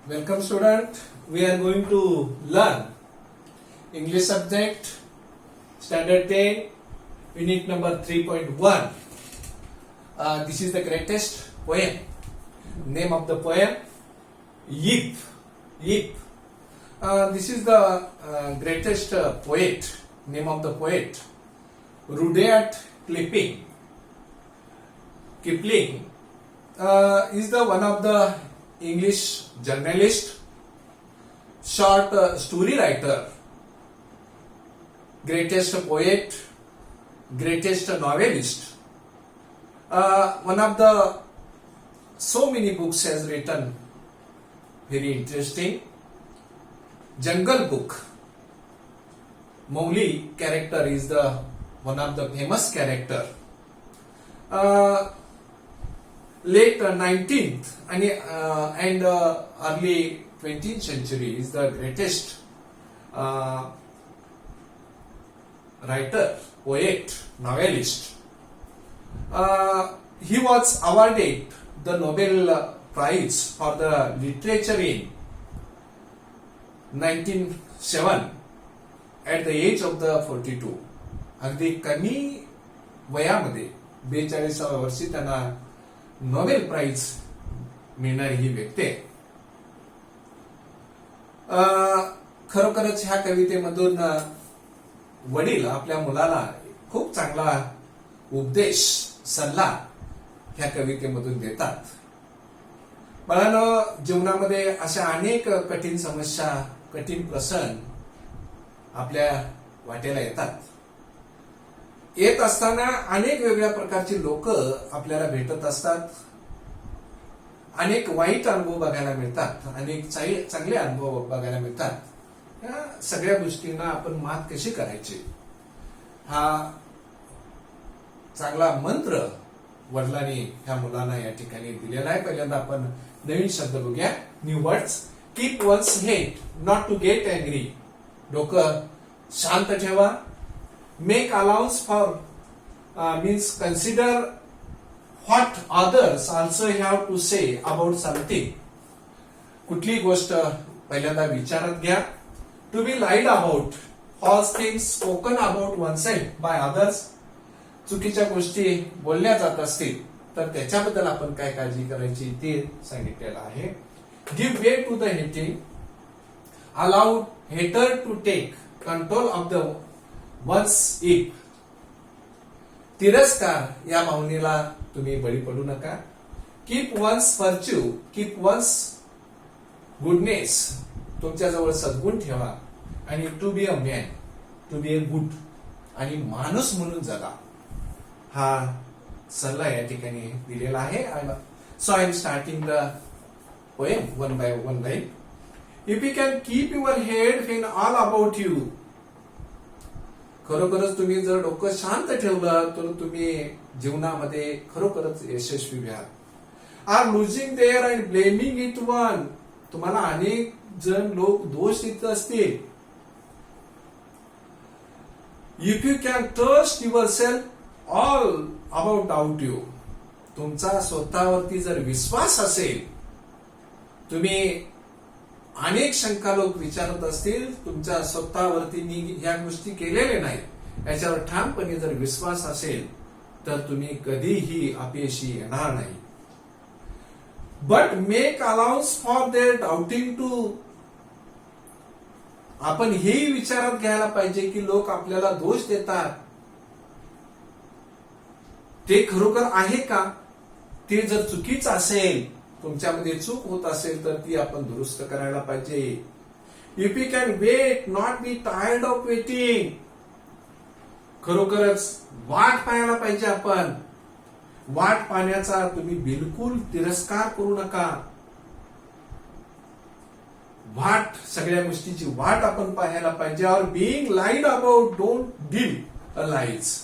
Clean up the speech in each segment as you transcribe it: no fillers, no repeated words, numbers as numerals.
Welcome student. We are going to learn English subject standard 10 unit number 3.1. This is the greatest poem. Name of the poem Yip. Yip. This is the greatest poet. Name of the poet Rudyard Kipling. Kipling is the one of the English journalist, short story writer, greatest poet, greatest novelist. One of the so many books has written, very interesting. Jungle Book. Mowgli character is the one of the famous character. Late 19th and early 20th century is the greatest writer, poet, novelist. He was awarded the Nobel Prize for the literature in 1907 at the age of the 42. अगदी कमी वयामध्ये 42व्या वर्षी त्यांना Nobel price मिळणारी ही व्यक्ती आहे. खरोखरच ह्या कवितेमधून वडील आपल्या मुलाला खूप चांगला उपदेश, सल्ला ह्या कवितेमधून देतात. मुलांनो, जीवनामध्ये अशा अनेक कठीण समस्या, कठीण प्रसंग आपल्या वाटेला येतात. येत असताना अनेक वेगळ्या प्रकारची लोक आपल्याला भेटत असतात. अनेक वाईट अनुभव बघायला मिळतात, अनेक चांगले अनुभव बघायला मिळतात. या सगळ्या गोष्टींना आपण मात कशी करायची, हा चांगला मंत्र वडिलांनी ह्या मुलांना या ठिकाणी दिलेला आहे. पहिल्यांदा आपण नवीन शब्द बघूया. New words. Keep one's head not to get angry. डोकं शांत ठेवा. Make allowance for means consider what others also have to say about something. कुठली गोष्ट पहिल्यांदा विचारात घ्या. To be lied about, false things spoken about oneself by others. चुकीच्या गोष्टी बोलल्या जात असतील तर त्याच्याबद्दल आपण काय काळजी करायची ते सांगितलेलं आहे. Give way to the hating. Allow hater to take control of the one's if. तिरस्कार या भावनेला तुम्ही बळी पडू नका. Keep one's virtue, keep one's goodness. तुमच्याजवळ सद्गुण ठेवा. आणि to be a man, to be a good, आणि माणूस म्हणून जगा. हा सल्ला या ठिकाणी दिलेला आहे. So I am starting the poem one by one line. If you can keep your head when all about you. खरोखरच तुम्ही जर डोकं शांत ठेवलं तर तुम्ही जीवनामध्ये खरोखरच यशस्वी व्हाल. Are losing their and blaming it one. तुम्हाला अनेक जण लोक दोष देत असतील. If you can trust yourself all about doubt you. तुमचा स्वतःवरती जर विश्वास असेल, तुम्ही अनेक शंका लोक विचारत असतील, तुमच्या स्वतःवरती मी ह्या गोष्टी केलेल्या नाही, याच्यावर ठामपणे जर विश्वास असेल तर तुम्ही कधीही अपयशी येणार नाही. But make allowance for their doubting too. आपण हेही विचारात घ्यायला पाहिजे की लोक आपल्याला दोष देतात, ते खरोखर आहे का? ते जर चुकीचं असेल, तुमच्यामध्ये चूक होत असेल तर ती आपण दुरुस्त करायला पाहिजे. If you can wait, not be tired of waiting. खरोखरच वाट पाहायला पाहिजे आपण. वाट पाहण्याचा तुम्ही बिलकुल तिरस्कार करू नका. वाट, सगळ्या गोष्टीची वाट आपण पाहायला पाहिजे. और being lied about, don't give a lies.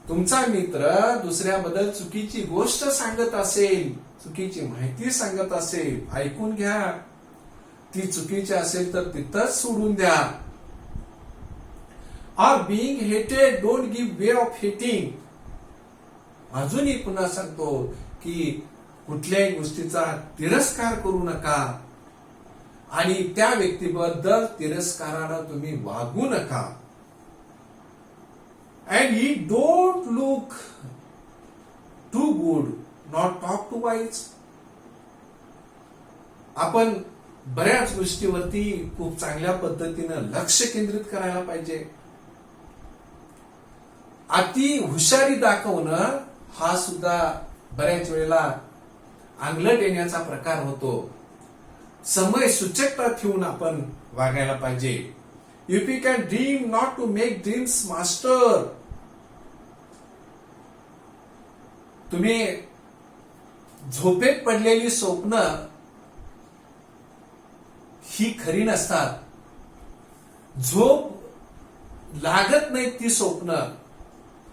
तुमचा मित्र दुसऱ्याबद्दल चुकीची गोष्ट सांगत असेल, चुकीची माहिती सांगत असेल, ऐकून घ्या. ती चुकीची असेल तर तिथंच सोडून द्या. आर बीइंग हेटेड, don't give way of hating. अजूनही पुन्हा सांगतो की कुठल्याही गोष्टीचा तिरस्कार करू नका. आणि त्या व्यक्तीबद्दल तिरस्कारानं तुम्ही वागू नका. And he don't look too good, not talk too wise. आपण बऱ्याच गोष्टीवरती खूप चांगल्या पद्धतीनं लक्ष केंद्रित करायला पाहिजे. अति हुशारी दाखवणं हा सुद्धा बऱ्याच वेळेला अंगलट येण्याचा प्रकार होतो. समय सूचकता ठेवून आपण वागायला पाहिजे. If you can dream not to make dreams master. तुम्ही झोपेत पडलेली स्वप्न ही खरी नसतात. झोप लागत नाहीत ती स्वप्न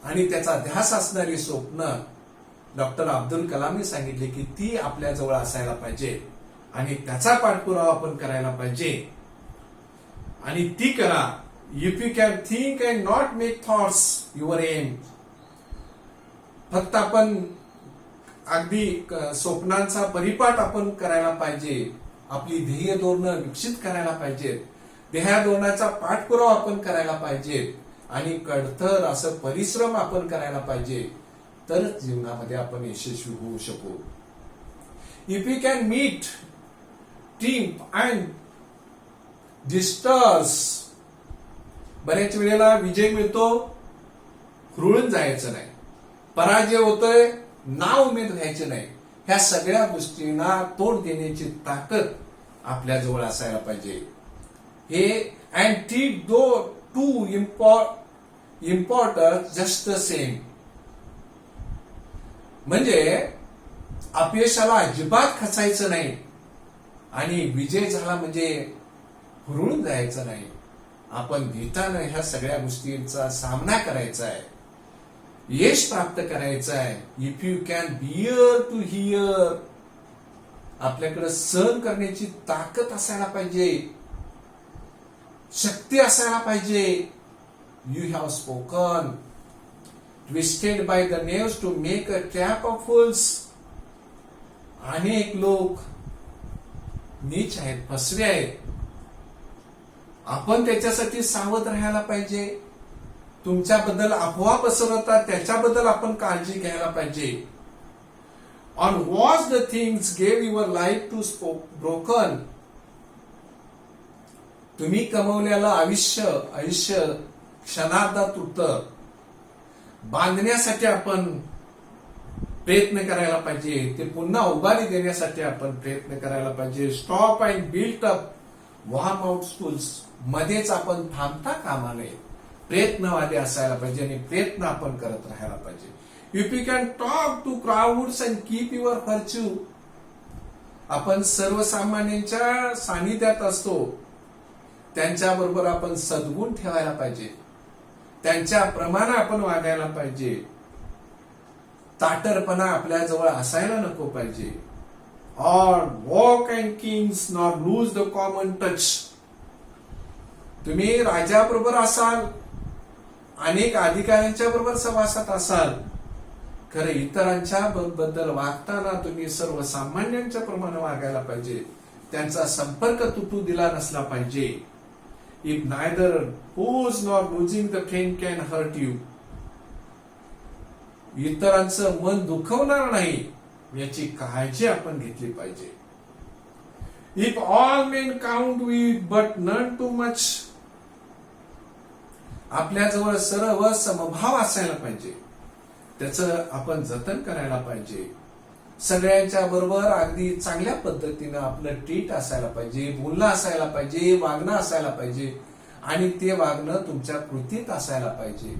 आणि त्याचा ध्यास असणारी स्वप्न डॉक्टर अब्दुल कलामने सांगितले की ती आपल्या जवळ असायला पाहिजे आणि त्याचा पाठपुरावा आपण करायला पाहिजे आणि ती करा. If you can think and not make thoughts your aim. फक्त आपण अगदी स्वप्नांचा परिपाठ आपण करायला पाहिजे. आपली ध्येय धोरणं विकसित करायला पाहिजेत. ध्येय धोरणाचा पाठपुरावा आपण करायला पाहिजे आणि कणखर असं परिश्रम आपण करायला पाहिजे. तरच जीवनामध्ये आपण यशस्वी होऊ शकू. If you can meet team and disasters. बऱ्याच वेळेला विजय मिळतो, हुरळून जायचं नाही. पराजय होतोय, नाव उमेद व्हायचे नाही. ह्या सगळ्या गोष्टींना तोंड देण्याची ताकद आपल्याजवळ असायला पाहिजे. हे and treat though two important just the same. म्हणजे अपयशाला अजिबात खचायचं नाही आणि विजय झाला म्हणजे हुरळून जायचं नाही. आपण भीतानं ह्या सगळ्या गोष्टींचा सामना करायचा आहे, यश प्राप्त करायचं आहे. If you can bear to hear. आपल्याकडे सहन करण्याची ताकद असायला पाहिजे, शक्ती असायला पाहिजे. You have spoken twisted by the knaves to make a trap of fools. अनेक लोक नीच आहेत, फसवे आहेत. आपण त्याच्यासाठी सावध राहायला पाहिजे. तुमच्याबद्दल अफवा पसरवतात, त्याच्याबद्दल आपण काळजी घ्यायला पाहिजे. On watch the things gave your life to broken. तुम्ही कमवलेलं आयुष्य क्षणार्धात तुटतं. बांधण्यासाठी आपण प्रयत्न करायला पाहिजे, ते पुन्हा उभारी देण्यासाठी आपण प्रयत्न करायला पाहिजे. Stop and built up warm out schools. मध्येच आपण थांबता कामा नये. प्रयत्नवादी असायला पाहिजे आणि प्रयत्न आपण करत राहायला पाहिजे. If you can talk to crowds and keep your virtue. आपण सर्वसामान्यांच्या सानिध्यात असतो, त्यांच्याबरोबर आपण सद्गुण ठेवायला पाहिजे, त्यांच्या प्रमाणे आपण वागायला पाहिजे. ताटरपणा आपल्या जवळ असायला नको पाहिजे. Or walk and Kings nor lose the common touch. तुम्ही राजाबरोबर असाल, अनेक अधिकाऱ्यांच्या बरोबर सहवासात असाल, खरं इतरांच्या बद्दल वागताना तुम्ही सर्वसामान्यांच्या प्रमाणे वागायला पाहिजे. त्यांचा संपर्क तुटू दिला नसला पाहिजे. If neither foes nor losing the friend can hurt you. इतरांचं मन दुखवणार नाही याची काळजी आपण घेतली पाहिजे. If all men count with but none too much. आपल्याजवळ सर्व समभाव असायला पाहिजे, त्याचं आपण जतन करायला पाहिजे. सगळ्यांच्या बरोबर अगदी चांगल्या पद्धतीनं आपलं ट्रीट असायला पाहिजे, बोलणं असायला पाहिजे, वागणं असायला पाहिजे आणि ते वागणं तुमच्या कृतीत असायला पाहिजे.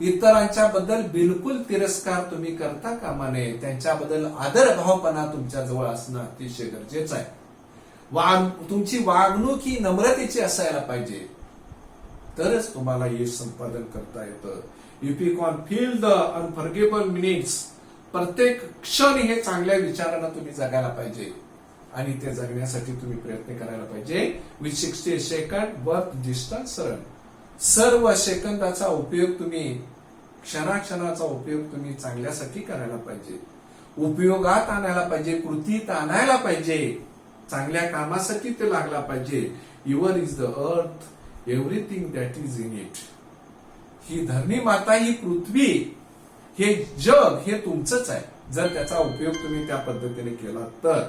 इतरांच्या बद्दल बिलकुल तिरस्कार तुम्ही करता कामा नये. त्यांच्याबद्दल आदरभावपणा तुमच्या जवळ असणं अतिशय गरजेचं आहे. तुमची वागणूक ही नम्रतेची असायला पाहिजे, तरच तुम्हाला यश संपादन करता येतं. If you can feel the unforgiving minutes. प्रत्येक क्षण हे चांगल्या विचारांना तुम्ही जगायला पाहिजे आणि ते जगण्यासाठी तुम्ही प्रयत्न करायला पाहिजे. With 60 second worth distance run. सर्व सेकंदाचा उपयोग तुम्ही, क्षणाक्षणाचा उपयोग तुम्ही चांगल्यासाठी करायला पाहिजे, उपयोगात आणायला पाहिजे, कृतीत आणायला पाहिजे. चांगल्या कामासाठी ते लागला पाहिजे. Your is the earth, everything that is in it. ही धरणी माता, ही पृथ्वी, हे जग हे तुमचंच आहे, जर त्याचा उपयोग तुम्ही त्या पद्धतीने केला तर.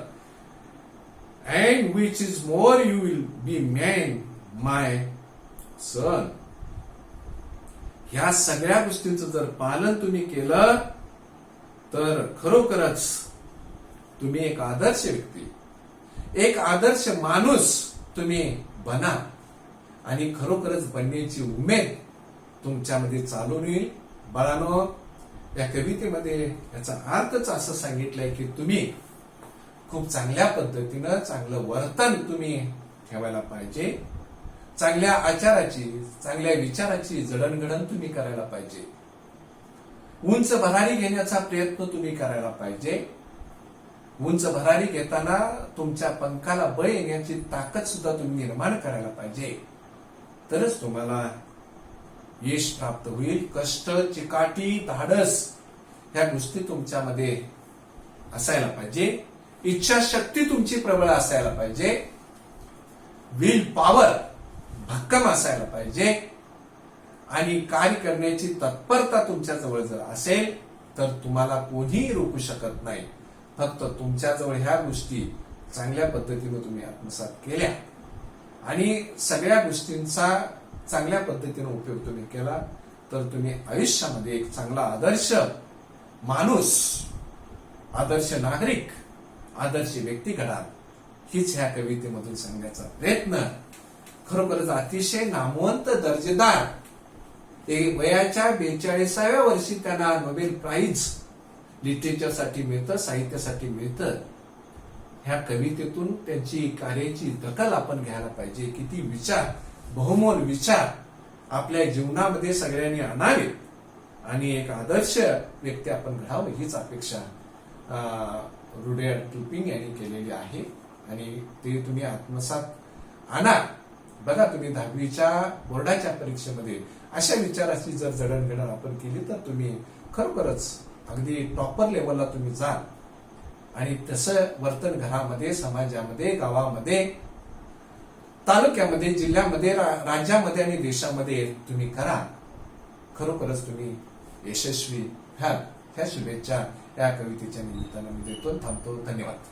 And which is more you will be man my son. ह्या सगळ्या गोष्टींचं जर पालन तुम्ही केलं तर खरोखरच तुम्ही एक आदर्श व्यक्ती, एक आदर्श माणूस तुम्ही बना. आणि खरोखरच बनण्याची उमेद तुमच्यामध्ये चालून येईल. बाळांनो, या कवितेमध्ये याचा अर्थच असं सांगितलंय की तुम्ही खूप चांगल्या पद्धतीनं चांगलं वर्तन तुम्ही ठेवायला पाहिजे. चांगल्या आचाराची, चांगल्या विचाराची जडणघडण तुम्ही करायला पाहिजे. उंच भरारी घेण्याचा प्रयत्न तुम्ही करायला पाहिजे. उंच भरारी घेताना तुमच्या पंखाला बळ येण्याची ताकद सुद्धा तुम्ही निर्माण करायला पाहिजे. तरच तुम्हाला यश प्राप्त होईल. कष्ट, चिकाटी, धाडस ह्या गोष्टी तुमच्यामध्ये असायला पाहिजे. इच्छाशक्ती तुमची प्रबळ असायला पाहिजे. विल पॉवर भक्कम असायला पाहिजे. आणि कार्य करण्याची तत्परता तुमच्या जवळ जर असेल तर तुम्हाला कोणीही रोखू शकत नाही. फक्त तुमच्याजवळ ह्या गोष्टी चांगल्या पद्धतीने तुम्ही आत्मसात केल्या आणि सगळ्या गोष्टींचा चांगल्या पद्धतीने उपयोग तुम्ही केला तर तुम्ही आयुष्यामध्ये एक चांगला आदर्श माणूस, आदर्श नागरिक, आदर्श व्यक्ती घडाल. हीच ह्या कवितेमधून सांगण्याचा प्रयत्न. खरोखरच अतिशय नामवंत दर्जेदार, वयाच्या 42व्या वर्षी त्यांना नोबेल प्राइज लिटरेचरसाठी मिळतं, साहित्यासाठी मिळतं. ह्या कवितेतून त्यांची कार्याची दखल आपण घ्यायला पाहिजे. किती विचार, बहुमोल विचार आपल्या जीवनामध्ये सगळ्यांनी आणावे आणि एक आदर्श व्यक्ती आपण घडावं हीच अपेक्षा रुडयार्ड किपलिंग यांनी केलेली आहे. आणि ते तुम्ही आत्मसात आणा. बघा, तुम्ही 10वीच्या बोर्डाच्या परीक्षेमध्ये अशा विचाराची जर जडणघडण आपण केली तर तुम्ही खरोखरच अगदी टॉपर लेवलला तुम्ही जाल. आणि तसं वर्तन घरामध्ये, समाजामध्ये, गावामध्ये, तालुक्यामध्ये, जिल्ह्यामध्ये, राज्यामध्ये आणि देशामध्ये तुम्ही करा. खरोखरच तुम्ही यशस्वी व्हाल. ह्या शुभेच्छा या कवितेच्या निमित्तानं मी देतो. थांबतो. धन्यवाद.